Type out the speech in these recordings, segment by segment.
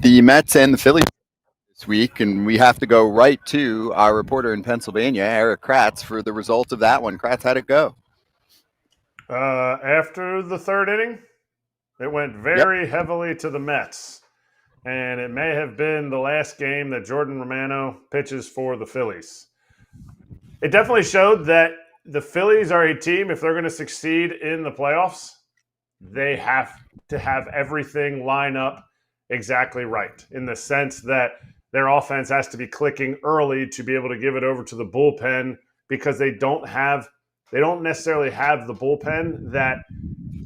The Mets and the Phillies this week, and we have to go right to our reporter in Pennsylvania, Eric Kratz, for the result of that one. Kratz, how'd it go? After the third inning, it went very heavily to the Mets. And it may have been the last game that Jordan Romano pitches for the Phillies. It definitely showed that the Phillies are a team, if they're going to succeed in the playoffs, they have to have everything line up exactly right, in the sense that their offense has to be clicking early to be able to give it over to the bullpen, because they don't necessarily have the bullpen that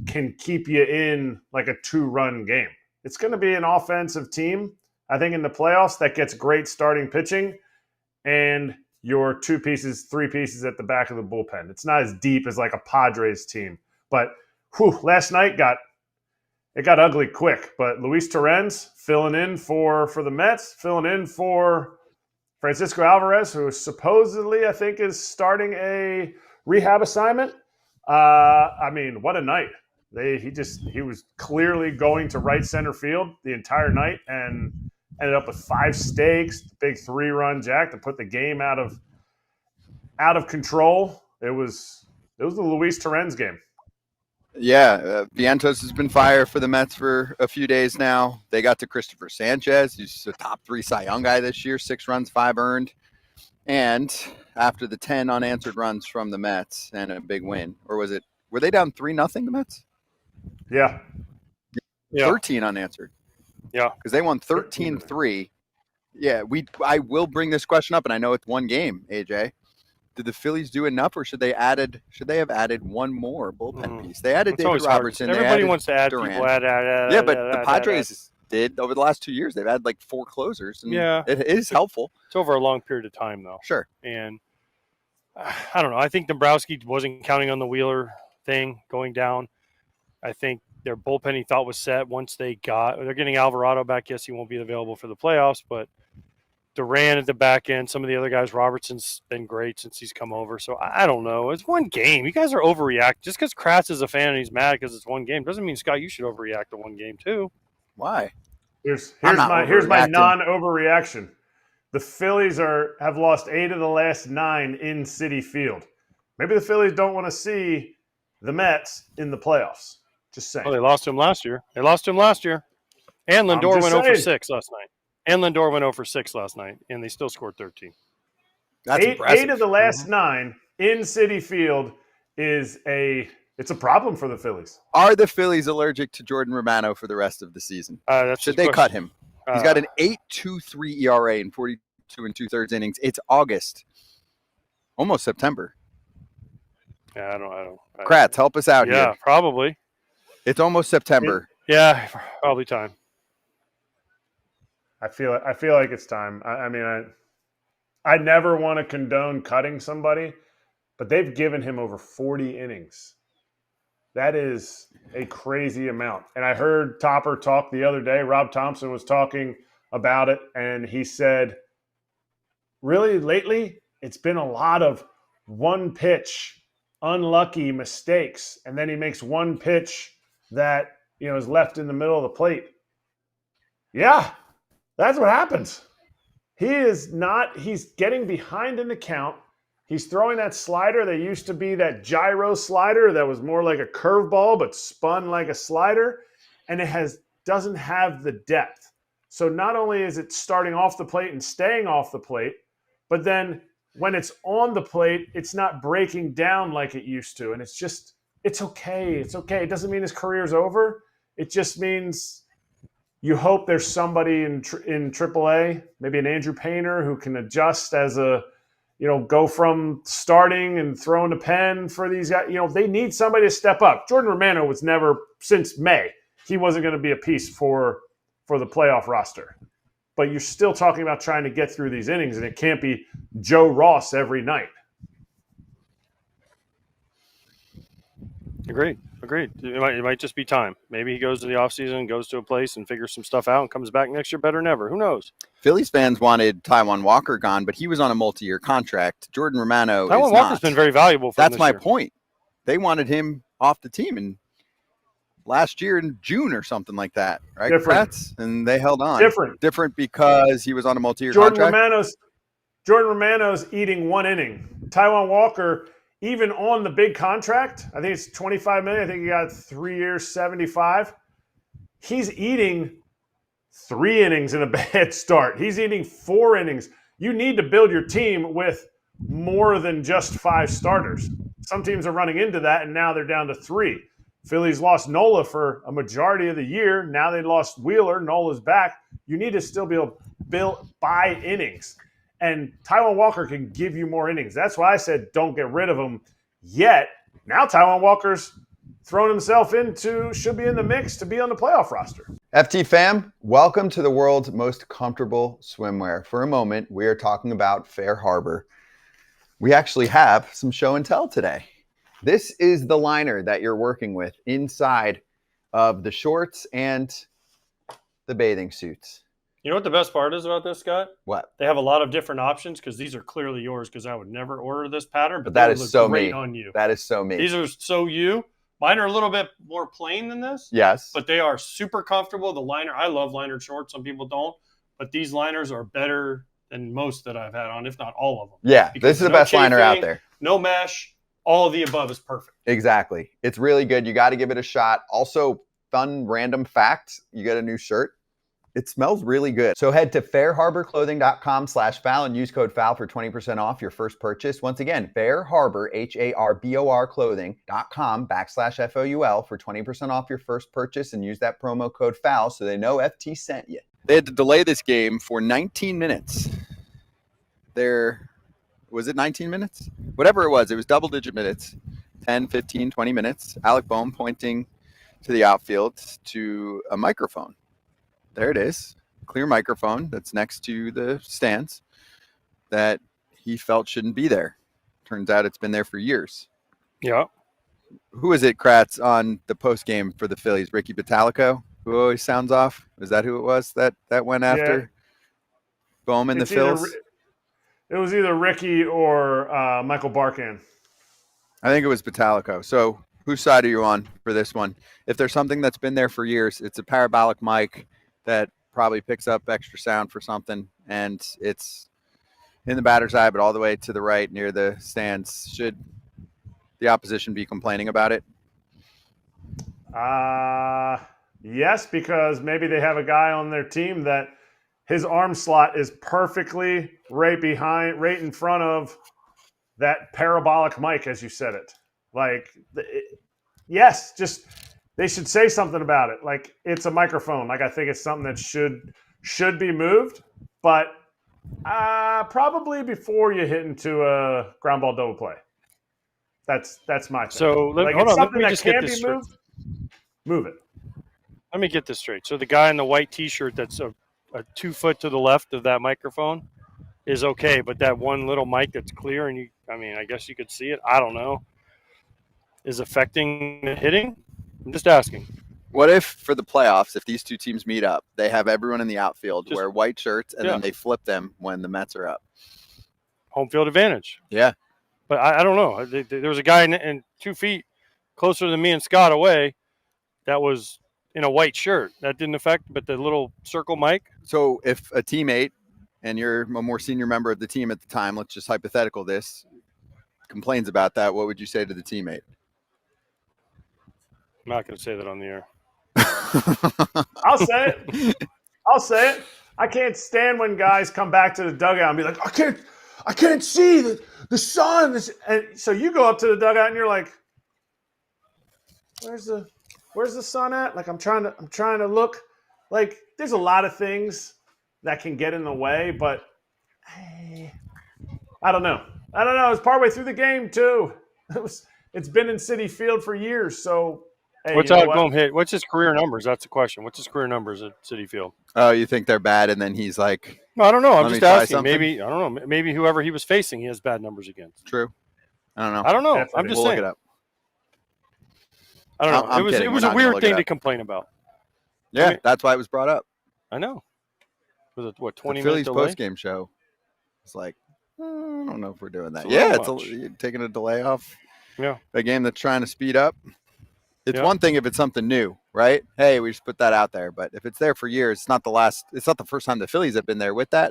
can keep you in like a 2-run game. It's going to be an offensive team, I think, in the playoffs that gets great starting pitching and your 2 pieces, 3 pieces at the back of the bullpen. It's not as deep as like a Padres team, but last night got ugly quick. But Luis Torrens filling in for the Mets, filling in for Francisco Alvarez, who supposedly, I think, is starting a rehab assignment. I mean, what a night. He was clearly going to right center field the entire night and ended up with 5 stakes, big 3-run jack to put the game out of control. It was the Luis Torrens game. Yeah, Vientos has been fired for the Mets for a few days now. They got to Christopher Sanchez, who's a top 3 Cy Young guy this year, 6 runs, 5 earned. And after the 10 unanswered runs from the Mets and a big win, or were they down 3-0, the Mets? Yeah. 13 unanswered. Yeah. Because they won 13-3. Yeah, I will bring this question up, and I know it's one game, AJ. Did the Phillies do enough, or should they have added one more bullpen piece? They added David Robertson. Everybody wants to add Durant. people. But the Padres did over the last 2 years. They've had like 4 closers. And it is helpful. It's over a long period of time, though. Sure. And I don't know. I think Dombrowski wasn't counting on the Wheeler thing going down. I think their bullpen he thought was set once they're getting Alvarado back. Yes, he won't be available for the playoffs, but Durant at the back end, some of the other guys, Robertson's been great since he's come over. So I don't know. It's one game. You guys are overreacting. Just because Kratz is a fan and he's mad because it's one game doesn't mean, Scott, you should overreact to one game too. Why? Here's my non-overreaction. The Phillies have lost 8 of the last 9 in Citi Field. Maybe the Phillies don't want to see the Mets in the playoffs. Just saying. Well, they lost him last year. And Lindor went 0 for 6 last night. And Lindor went 0 for 6 last night, and they still scored 13. That's impressive. 8 of the last 9 in Citi Field it's a problem for the Phillies. Are the Phillies allergic to Jordan Romano for the rest of the season? Should they cut him? He's got an 8.23 ERA in 42 2/3 innings. It's August, almost September. Yeah, I don't. Kratz, help us out here. Yeah, probably. It's almost September. Yeah, probably time. I feel like it's time. I never want to condone cutting somebody, but they've given him over 40 innings. That is a crazy amount. And I heard Topper talk the other day. Rob Thompson was talking about it, and he said, really lately, it's been a lot of one pitch, unlucky mistakes, and then he makes one pitch that is left in the middle of the plate. Yeah. That's what happens. He's getting behind in the count. He's throwing that slider that used to be that gyro slider that was more like a curveball but spun like a slider, and it doesn't have the depth. So not only is it starting off the plate and staying off the plate, but then when it's on the plate, it's not breaking down like it used to. And it's okay. It's okay. It doesn't mean his career's over. It just means you hope there's somebody in AAA, maybe an Andrew Painter, who can adjust as go from starting and throwing a pen for these guys. They need somebody to step up. Jordan Romano was never, since May, he wasn't going to be a piece for the playoff roster. But you're still talking about trying to get through these innings, and it can't be Joe Ross every night. Agreed. It might just be time. Maybe he goes to the offseason, goes to a place and figures some stuff out and comes back next year better than ever. Who knows? Phillies fans wanted Taijuan Walker gone, but he was on a multi-year contract. Jordan Romano Taijuan Walker's been very valuable for them. That's my point. They wanted him off the team, and last year in June or something like that, right? Different. Kratz, and they held on. Different because he was on a multi-year Jordan contract. Jordan Romano's eating 1 inning. Taijuan Walker, even on the big contract, I think it's $25 million. I think he got 3 years, 75. He's eating 3 innings in a bad start. He's eating 4 innings. You need to build your team with more than just 5 starters. Some teams are running into that, and now they're down to 3. Phillies lost Nola for a majority of the year. Now they lost Wheeler. Nola's back. You need to still be able to buy innings. And Taijuan Walker can give you more innings. That's why I said don't get rid of him yet. Now Taijuan Walker's thrown himself should be in the mix to be on the playoff roster. FT fam, welcome to the world's most comfortable swimwear. For a moment, we are talking about Fair Harbor. We actually have some show and tell today. This is the liner that you're working with inside of the shorts and the bathing suits. You know what the best part is about this, Scott? What? They have a lot of different options because these are clearly yours because I would never order this pattern. But that is so great me. On you. That is so me. These are so you. Mine are a little bit more plain than this. Yes. But they are super comfortable. The liner, I love liner shorts. Some people don't. But these liners are better than most that I've had on, if not all of them. Yeah, this is the best liner out there. No mesh. All of the above is perfect. Exactly. It's really good. You got to give it a shot. Also, fun random fact, you get a new shirt. It smells really good. So head to fairharborclothing.com/FOUL and use code FOUL for 20% off your first purchase. Once again, Fairharbor, HARBOR clothing.com/FOUL for 20% off your first purchase and use that promo code FOUL so they know FT sent you. They had to delay this game for 19 minutes. Was it 19 minutes? Whatever it was double-digit minutes, 10, 15, 20 minutes. Alec Bohm pointing to the outfield to a microphone. There it is. Clear microphone that's next to the stands that he felt shouldn't be there. Turns out it's been there for years. Yeah. Who is it, Kratz, on the post game for the Phillies? Ricky Batalico, who always sounds off? Is that who it was that went after Bohm and the Phils? It was either Ricky or Michael Barkan. I think it was Batalico. So whose side are you on for this one? If there's something that's been there for years, it's a parabolic mic that probably picks up extra sound for something, and it's in the batter's eye, but all the way to the right near the stands. Should the opposition be complaining about it? Yes, because maybe they have a guy on their team that his arm slot is perfectly right in front of that parabolic mic, as you said it. Yes, just they should say something about it. Like, it's a microphone. Like, I think it's something that should be moved, but probably before you hit into a ground ball double play. That's my thing. So hold on, let me just get this straight. Move it. Let me get this straight. So the guy in the white T-shirt that's a 2 foot to the left of that microphone is okay, but that one little mic that's clear and I guess you could see it. I don't know. Is affecting the hitting? I'm just asking. What if for the playoffs, if these two teams meet up, they have everyone in the outfield wear white shirts and then they flip them when the Mets are up? Home field advantage. Yeah. But I don't know. There was a guy in 2 feet closer than me and Scott away that was in a white shirt. That didn't affect, but the little circle mic. So if a teammate, and you're a more senior member of the team at the time, let's just hypothetical this, complains about that, what would you say to the teammate? I'm not going to say that on the air. I'll say it. I can't stand when guys come back to the dugout and be like, I can't see the sun. And so you go up to the dugout and you're like, where's the sun at? Like, I'm trying to look. Like, there's a lot of things that can get in the way, but I don't know. It's partway through the game too. It's been in Citi Field for years, so. Hey, what's Alec Bohm hit? What's his career numbers? That's the question. What's his career numbers at Citi Field? Oh, you think they're bad, and then he's like, no, I don't know. I'm just asking. Something? Maybe I don't know. Maybe whoever he was facing, he has bad numbers against. True. I don't know. I'm just saying. Look it up. I don't know. It was a weird thing to complain about. Yeah, that's why it was brought up. I know. Was it 20 the Phillies minute delay? Postgame show? It's like, I don't know if we're doing that. You're taking a delay off. Yeah, a game that's trying to speed up. It's Yep. one thing if it's something new, right? Hey, we just put that out there. But if it's there for years, it's not the first time the Phillies have been there with that.